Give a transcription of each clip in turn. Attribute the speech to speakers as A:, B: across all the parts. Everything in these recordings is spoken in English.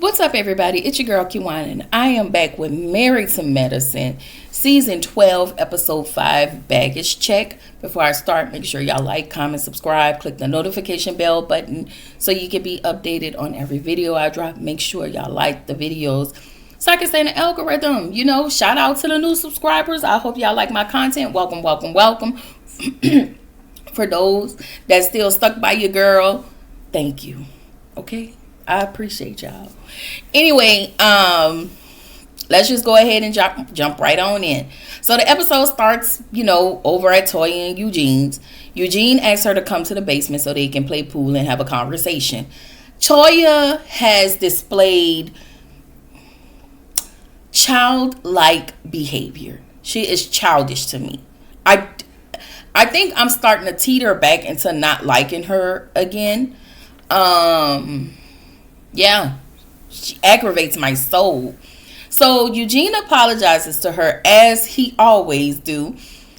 A: What's up, everybody? It's your girl, Kiwan, and I am back with Married to Medicine, Season 12, Episode 5, Baggage Check. Before I start, make sure y'all like, comment, subscribe, click the notification bell button so you can be updated on every video I drop. Make sure y'all like the videos so I can stay in the algorithm. Shout out to the new subscribers. I hope y'all like my content. Welcome, welcome, welcome. For those that still stuck by your girl, thank you. Okay? I appreciate y'all. Anyway, let's just go ahead and jump right on in. So the episode starts, over at Toya and Eugene's. Eugene asks her to come to the basement so they can play pool and have a conversation. Toya has displayed childlike behavior. She is childish to me. I think I'm starting to teeter back into not liking her again. Yeah, she aggravates my soul. So Eugene apologizes to her as he always do.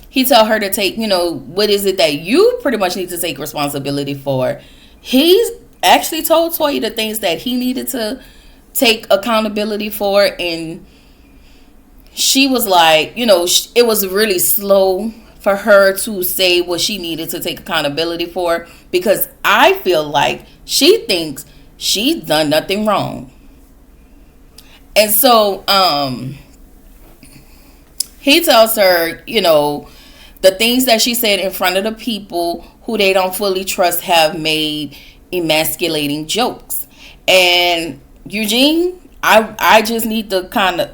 A: He tell her to take, what is it that you pretty much need to take responsibility for. He's actually told Toya the things that he needed to take accountability for, and she was like, it was really slow for her to say what she needed to take accountability for, because I feel like she thinks she's done nothing wrong. And so he tells her, the things that she said in front of the people who they don't fully trust have made emasculating jokes. And Eugene, I just need to kind of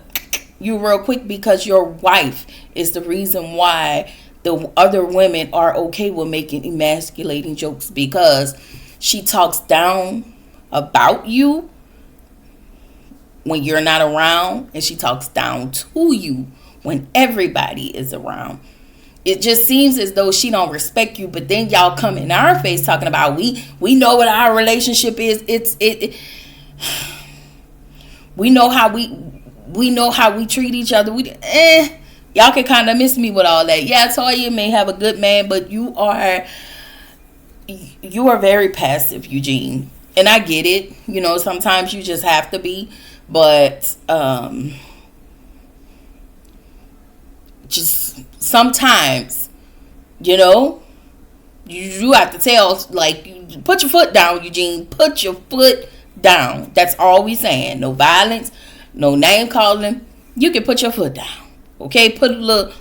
A: you real quick, because your wife is the reason why the other women are okay with making emasculating jokes, because she talks down about you when you're not around, and she talks down to you when everybody is around. It just seems as though she don't respect you, but then y'all come in our face talking about we know what our relationship is. We know how we treat each other. Y'all can kind of miss me with all that. Yeah, Toya may have a good man, but you are very passive, Eugene. And I get it. Sometimes you just have to be. But just sometimes, you have to tell, like, put your foot down, Eugene. Put your foot down. That's all we saying. No violence, no name calling. You can put your foot down. Okay? Put a little,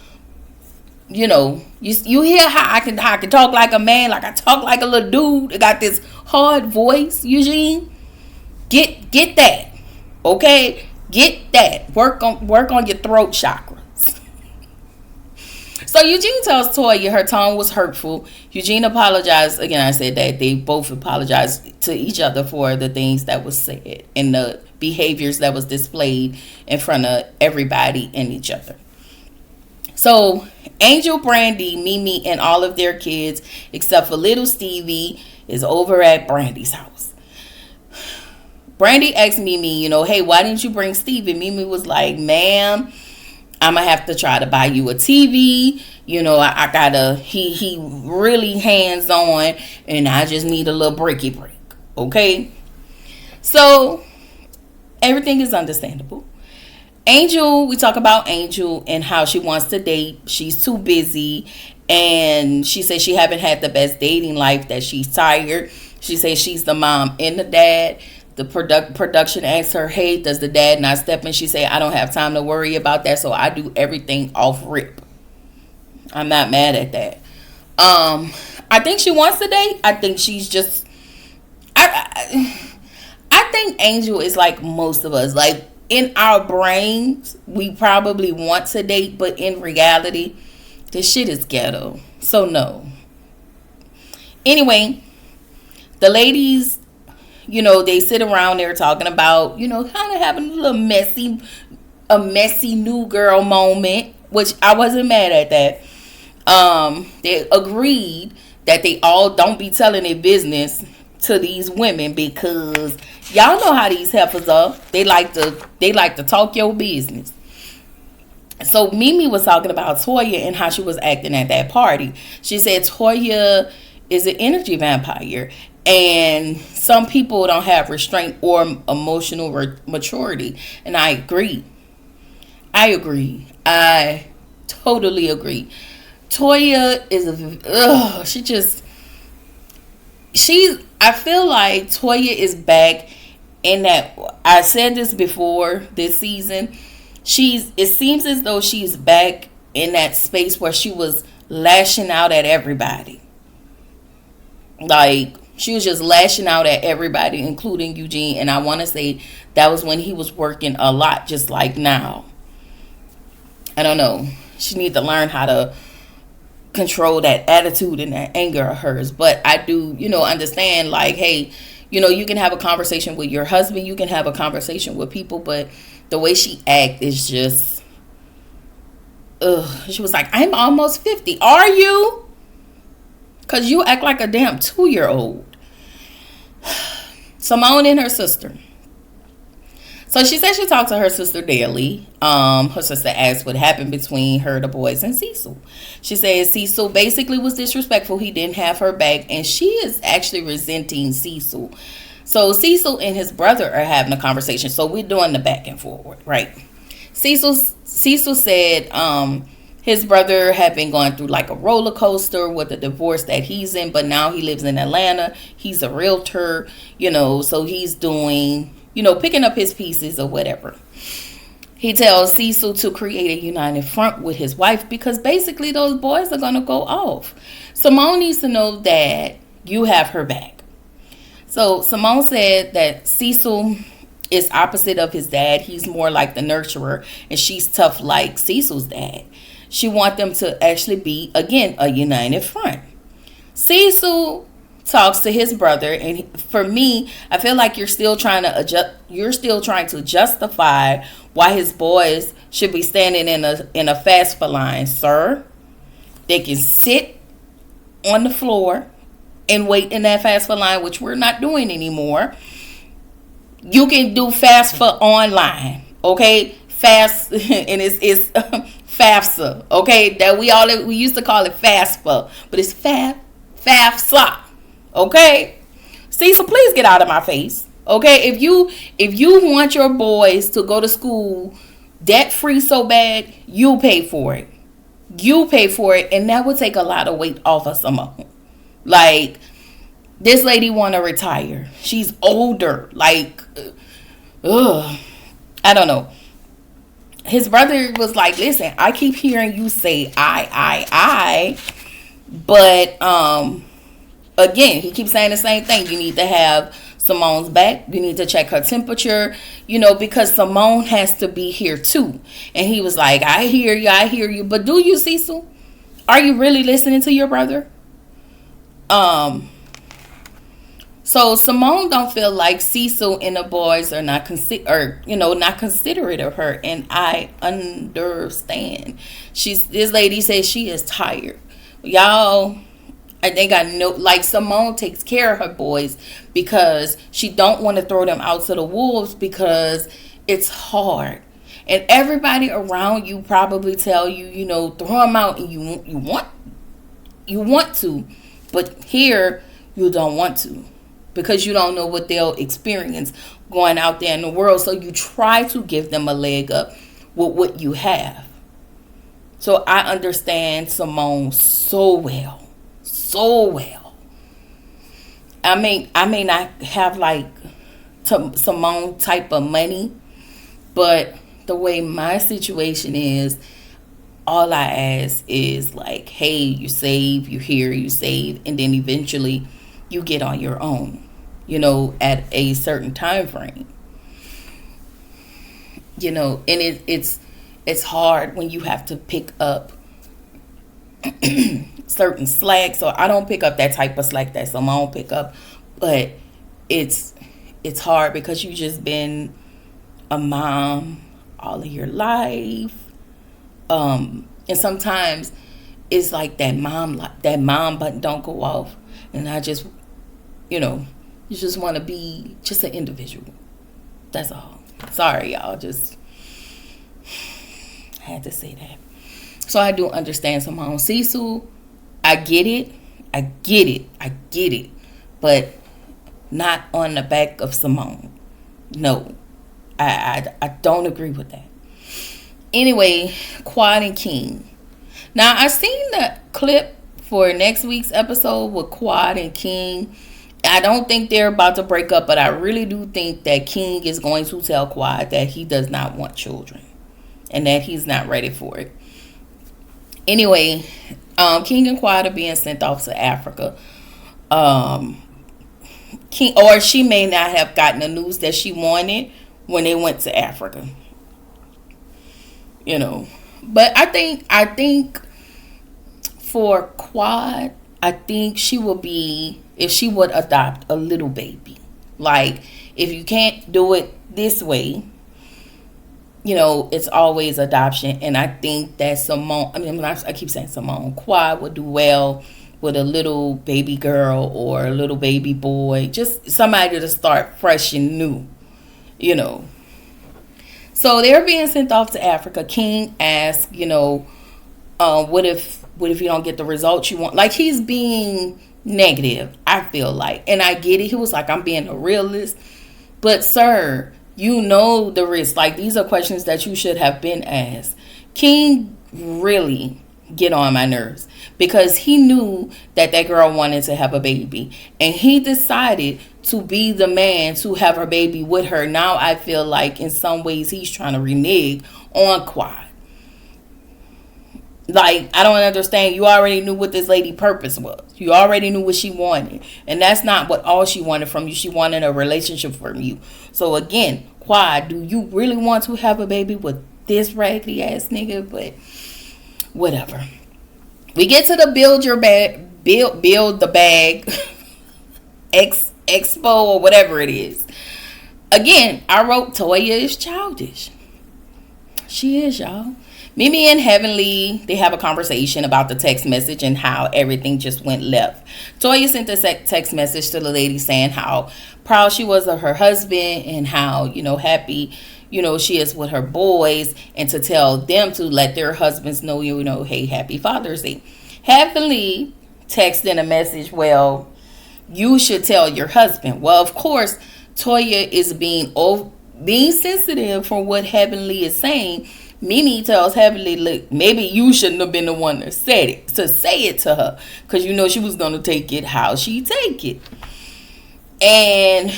A: you hear how I can talk like a man, like I talk like a little dude. I got this hard voice, Eugene. Get that. Okay? Get that. Work on your throat chakras. So Eugene tells Toya her tone was hurtful. Eugene apologized. Again, I said that they both apologized to each other for the things that was said and the behaviors that was displayed in front of everybody and each other. So Angel, Brandy, Mimi, and all of their kids, except for little Stevie, is over at Brandy's house. Brandy asked Mimi, hey, why didn't you bring Stevie? Mimi was like, ma'am, I'm going to have to try to buy you a TV. I gotta, he really hands-on, and I just need a little break. Okay? So everything is understandable. Angel, we talk about Angel and how she wants to date. She's too busy, and she says she haven't had the best dating life, that she's tired. She says she's the mom and the dad. The production asks her, hey, does the dad not step in? She say, I don't have time to worry about that, so I do everything off rip. I'm not mad at that. I think she wants to date. I think she's just I think Angel is like most of us. Like, in our brains, we probably want to date, but in reality, this shit is ghetto. So no. Anyway, the ladies, they sit around there talking about, kind of having a little messy new girl moment, which I wasn't mad at that. They agreed that they all don't be telling their business to these women, because y'all know how these heifers are. They like to talk your business. So Mimi was talking about Toya and how she was acting at that party. She said Toya is an energy vampire, And some people don't have restraint or emotional maturity. And I agree. I totally agree. Toya is I feel like Toya is back in that. I said this before this season. It seems as though she's back in that space where she was lashing out at everybody. Like, she was just lashing out at everybody, including Eugene. And I want to say that was when he was working a lot, just like now. I don't know. She needs to learn how to control that attitude and that anger of hers. But I do, understand, like, hey, you can have a conversation with your husband. You can have a conversation with people. But the way she act is just, ugh. She was like, I'm almost 50. Are you? Because you act like a damn 2-year-old. Simone and her sister. So she said she talked to her sister daily. Her sister asked what happened between her, the boys, and Cecil. She said Cecil basically was disrespectful. He didn't have her back. And she is actually resenting Cecil. So Cecil and his brother are having a conversation. So we're doing the back and forward, right? Cecil said his brother had been going through like a roller coaster with the divorce that he's in. But now he lives in Atlanta. He's a realtor, so he's doing, picking up his pieces or whatever. He tells Cecil to create a united front with his wife because basically those boys are going to go off. Simone needs to know that you have her back. So Simone said that Cecil is opposite of his dad. He's more like the nurturer, and she's tough like Cecil's dad. She wants them to actually be, again, a united front. Cecil talks to his brother, and for me, I feel like you're still trying to justify why his boys should be standing in a FAFSA line, sir. They can sit on the floor and wait in that FAFSA line, which we're not doing anymore. You can do FAFSA online, okay? Fast and it's FAFSA, okay? That we used to call it FAFSA, but it's FAFSA. Okay, Cecil, please get out of my face. Okay, if you want your boys to go to school debt free so bad, you pay for it. You pay for it, and that would take a lot of weight off of someone. Like, this lady want to retire. She's older. Like, I don't know. His brother was like, listen, I keep hearing you say I, but again, he keeps saying the same thing. You need to have Simone's back. You need to check her temperature, because Simone has to be here too. And he was like, I hear you. But do you, Cecil? Are you really listening to your brother? So Simone don't feel like Cecil and the boys are not considerate of her. And I understand. This lady says she is tired. Y'all, I think Simone takes care of her boys because she don't want to throw them out to the wolves because it's hard. And everybody around you probably tell you, throw them out, and you want to, but here you don't want to because you don't know what they'll experience going out there in the world. So you try to give them a leg up with what you have. So I understand Simone so well. I may not have like Simone type of money, but the way my situation is, all I ask is like, hey, you save, you hear, you save, and then eventually you get on your own, at a certain time frame. And it's hard when you have to pick up certain slack. So I don't pick up that type of slack that Simone pick up, but it's hard because you just been a mom all of your life, and sometimes it's like that mom button don't go off, and I just you just want to be just an individual. That's all. Sorry, y'all, just had to say that. So I do understand Simone. Cecil, I get it. But not on the back of Simone. No, I don't agree with that. Anyway, Quad and King. Now, I seen the clip for next week's episode with Quad and King. I don't think they're about to break up, but I really do think that King is going to tell Quad that he does not want children and that he's not ready for it. Anyway, King and Quad are being sent off to Africa. King, or she may not have gotten the news that she wanted when they went to Africa. You know, but I think for Quad, I think she will be, if she would adopt a little baby. Like, if you can't do it this way, you know, it's always adoption. And I think that Simone, I keep saying Simone, Quad would do well with a little baby girl or a little baby boy. Just somebody to start fresh and new, you know. So they're being sent off to Africa. King asked, you know, what if you don't get the results you want? Like, he's being negative, I feel like. And I get it. He was like, I'm being a realist. But, sir, you know the risk. Like, these are questions that you should have been asked. King really get on my nerves because he knew that girl wanted to have a baby. And he decided to be the man to have her baby with her. Now I feel like in some ways he's trying to renege on Quad. Like, I don't understand. You already knew what this lady purpose was. You already knew what she wanted. And that's not what all she wanted from you. She wanted a relationship from you. So again, Quad, do you really want to have a baby with this raggedy ass nigga? But whatever. We get to the build the bag expo or whatever it is. Again, I wrote Toya is childish. She is, y'all. Mimi and Heavenly, they have a conversation about the text message and how everything just went left. Toya sent a text message to the lady saying how proud she was of her husband and how, you know, happy, you know, she is with her boys, and to tell them to let their husbands know, you know, hey, happy Father's Day. Heavenly texted a message, well, you should tell your husband. Well, of course, Toya is being sensitive for what Heavenly is saying. Mimi tells Heavenly, look, maybe you shouldn't have been the one to say it to her, because you know she was going to take it how she take it. And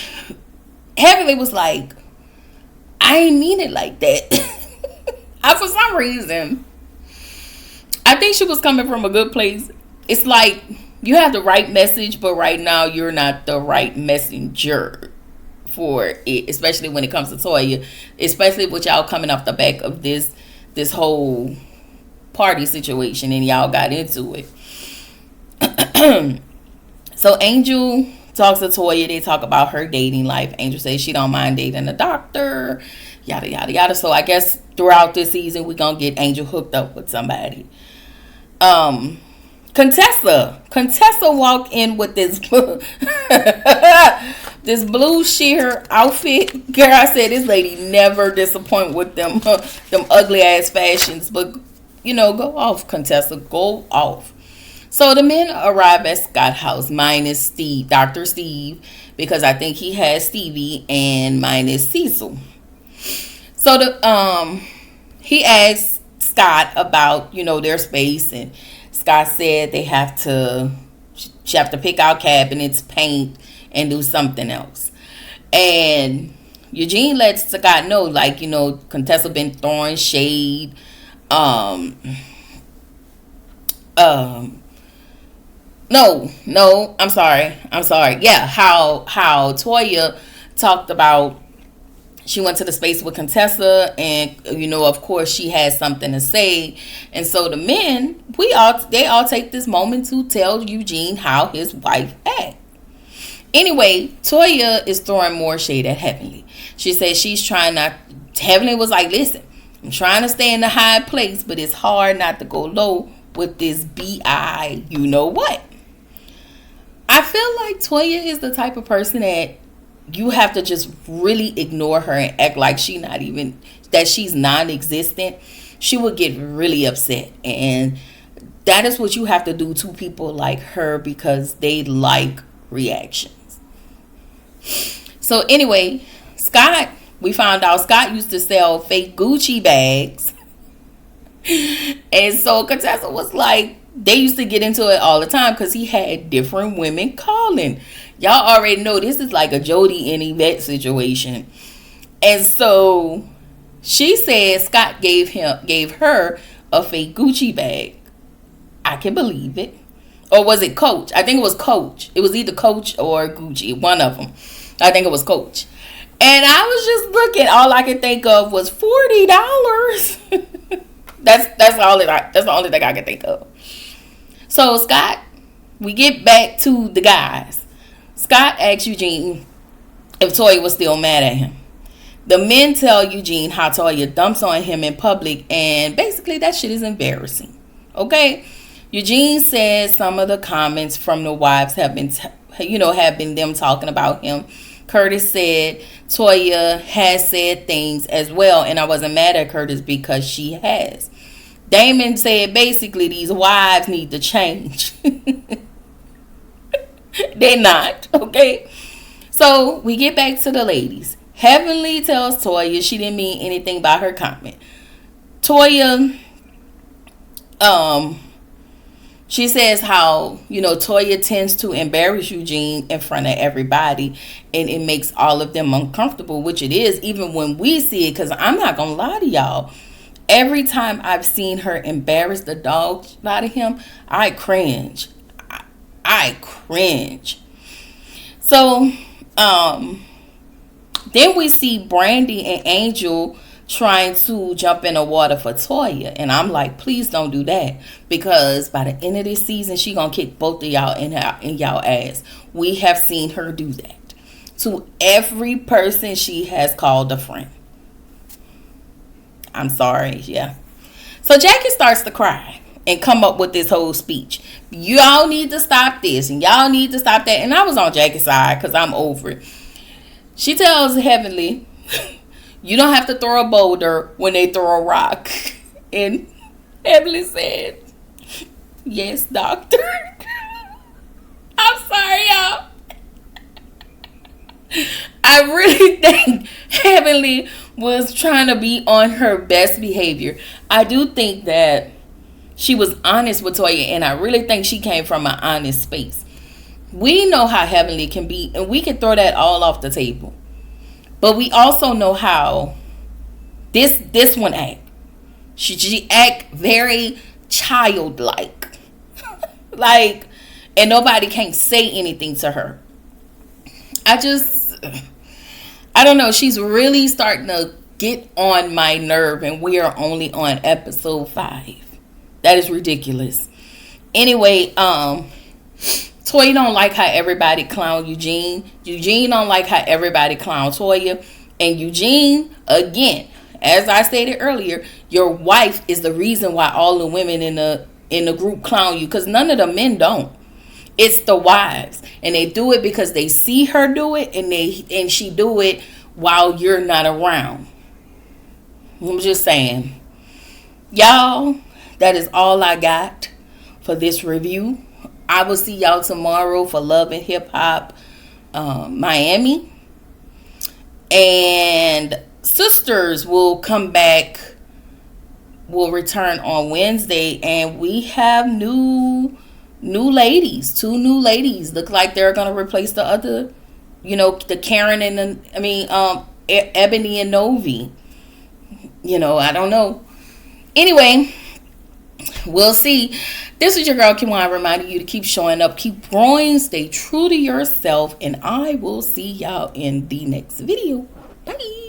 A: Heavenly was like, I ain't mean it like that. For some reason, I think she was coming from a good place. It's like you have the right message, but right now you're not the right messenger for it, especially when it comes to Toya, especially with y'all coming off the back of this whole party situation and y'all got into it. So Angel talks to Toya. They talk about her dating life. Angel says she don't mind dating a doctor, yada yada yada. So I guess throughout this season we're gonna get Angel hooked up with somebody. Contessa walked in with this this blue sheer outfit. Girl, I said this lady never disappoint with them ugly ass fashions. But you know, go off, Contessa, go off. So the men arrive at Scott house minus Steve, Dr. Steve, because I think he has Stevie, and minus Cecil. So he asked Scott about, you know, their space, and Scott said she have to pick out cabinets, paint, and do something else. And Eugene lets Scott know, like, you know, Contessa been throwing shade. No, I'm sorry. Yeah, how Toya talked about she went to the space with Contessa, and you know, of course, she has something to say. And so the men, they all take this moment to tell Eugene how his wife acts. Anyway, Toya is throwing more shade at Heavenly. She says she's trying not. Heavenly was like, listen, I'm trying to stay in the high place, but it's hard not to go low with this BI, you know what? I feel like Toya is the type of person that you have to just really ignore her and act like she's non-existent. She would get really upset. And that is what you have to do to people like her, because they like reactions. So anyway, Scott, we found out Scott used to sell fake Gucci bags. And so Contessa was like, they used to get into it all the time because he had different women calling. Y'all already know this is like a Jody and Yvette situation. And so she said Scott gave her a fake Gucci bag. I can believe it. Or was it Coach? I think it was Coach. It was either Coach or Gucci, one of them. I think it was Coach. And I was just looking. All I could think of was $40. that's the only thing I could think of. So Scott, we get back to the guys. Scott asked Eugene if Toya was still mad at him. The men tell Eugene how Toya dumps on him in public, and basically that shit is embarrassing. Okay? Eugene says some of the comments from the wives have been them talking about him. Curtis said Toya has said things as well, and I wasn't mad at Curtis because she has. Damon said basically these wives need to change. They're not, okay? So we get back to the ladies. Heavenly tells Toya she didn't mean anything by her comment. Toya, she says how, Toya tends to embarrass Eugene in front of everybody, and it makes all of them uncomfortable, which it is, even when we see it, because I'm not going to lie to y'all. Every time I've seen her embarrass the dog out of him, I cringe. I cringe. So, then we see Brandy and Angel trying to jump in the water for Toya. And I'm like, please don't do that. Because by the end of this season, she gonna kick both of y'all in y'all ass. We have seen her do that to every person she has called a friend. I'm sorry, yeah. So Jackie starts to cry and come up with this whole speech. Y'all need to stop this and y'all need to stop that. And I was on Jackie's side because I'm over it. She tells Heavenly, you don't have to throw a boulder when they throw a rock. And Heavenly said, yes, doctor. I'm sorry, y'all. I really think Heavenly was trying to be on her best behavior. I do think that she was honest with Toya, and I really think she came from an honest space. We know how Heavenly can be, and we can throw that all off the table. But we also know how this one act. She act very childlike. Like, and nobody can't say anything to her. I don't know. She's really starting to get on my nerve, and we are only on episode 5. That is ridiculous. Anyway, Toya don't like how everybody clown Eugene. Eugene don't like how everybody clown Toya. And Eugene, again, as I stated earlier, your wife is the reason why all the women in the group clown you, because none of the men don't. It's the wives, and they do it because they see her do it, and she do it while you're not around. I'm just saying, y'all. That is all I got for this review. I will see y'all tomorrow for Love and Hip Hop Miami, and Sisters will come back. Will return on Wednesday, and we have new ladies. 2 new ladies look like they're gonna replace the other, the Karen and Ebony and Novi. I don't know. Anyway, we'll see. This is your girl Kiwan reminding you to keep showing up, keep growing, stay true to yourself, and I will see y'all in the next video. Bye.